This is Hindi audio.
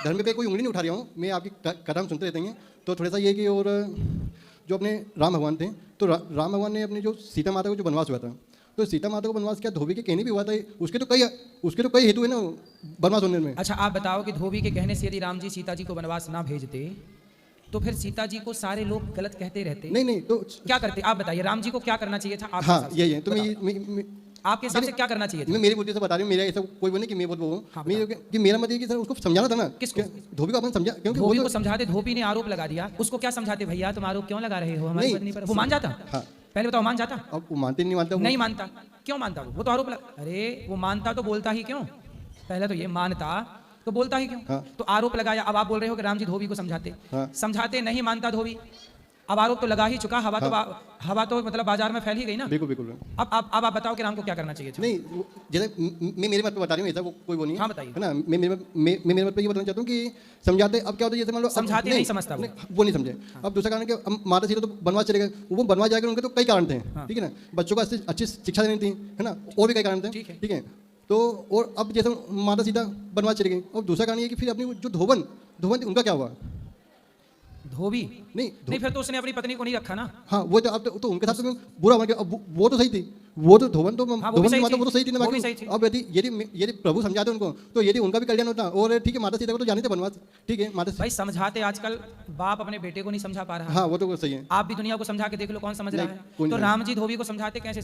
धर्म पे कोई उंगली नहीं उठा रहा हूँ, मैं आपकी कथा हम सुनते रहते हैं। तो थोड़ा सा ये कि और जो अपने राम भगवान थे, तो राम भगवान ने अपने जो सीता माता को जो वनवास हुआ था, तो सीता माता को वनवास क्या धोबी के कहने भी हुआ था? उसके तो कई हेतु है ना वनवास होने में। अच्छा आप बताओ कि धोबी के कहने से यदि राम जी सीता जी को वनवास ना भेजते तो फिर सीता जी को सारे लोग गलत कहते रहते? नहीं तो क्या करते आप बताइए, राम जी को क्या करना चाहिए था? आप हाँ यही है। तो आपके हिसाब से क्या करना चाहिए था? मैं मेरी बुद्धि से बता रही हूँ, मेरा ऐसा कोई वो नहीं कि मैं बहुत वो हूँ। हाँ, कि मेरा मतलब कि सर उसको समझाना था ना। किसको? धोबी को अपन समझा, क्योंकि धोबी को समझाते, धोबी ने आरोप लगा दिया, उसको क्या समझाते? भैया तुम आरोप क्यों लगा रहे हो हमारी पत्नी पर? वो मान जाता? हाँ। पहले बताओ, मान जाता? अब वो मानते नहीं मानता, नहीं मानता। क्यों मानता? वो तो आरोप लगा। अरे वो मानता तो बोलता ही क्यों? पहले तो ये मानता तो बोलता ही क्यों? हाँ। तो आरोप लगाया। अब आप बोल रहे हो कि राम जी धोबी को समझाते, हाँ। समझाते नहीं मानता धोबी, अब आरोप तो लगा ही चुका, हवा तो मतलब बाजार में फैल ही गई ना। बिल्कुल बिल्कुल। अब आप बताओ कि राम को क्या करना चाहिए था? नहीं जैसे मैं मेरे मत पे बता रही हूँ, ऐसा कोई वो नहीं है। हाँ बताइए। है ना, मैं मेरे मत पे ये बताना चाहता हूँ कि समझाते अब क्या होता है, जैसे मान लो समझाते नहीं समझता वो नहीं समझे। अब दूसरा कारण कि माता सीता तो बनवास चले गए, वो बनवास जाकर उनके तो कई कारण थे। ठीक है ना, बच्चों को अच्छी शिक्षा देनी थी, है ना, और भी कई कारण थे। ठीक है। तो और अब जैसे माता सीता बनवास चले गई, और दूसरा कारण ये कि फिर अपनी जो धोबन थी उनका क्या हुआ? धोबी नहीं फिर तो उसने अपनी पत्नी को नहीं रखा ना। हाँ वो तो अब तो उनके साथ तो बुरा हुआ। अब वो तो सही थी, वो तो धोबन तो हाँ, धोबन की माता वो तो सही थी ना। वो भी सही थी। अब यदि प्रभु समझाते उनको तो यदि उनका भी कल्याण होता। और ठीक है, माता सीता को तो जाने थे बनवास। ठीक है, माता भाई समझाते, आजकल बाप अपने बेटे को नहीं समझा पा रहा। हाँ वो तो सही है। आप भी दुनिया को समझा के देख लो, कौन समझ रहा है? तो राम जी धोबी को समझाते कैसे?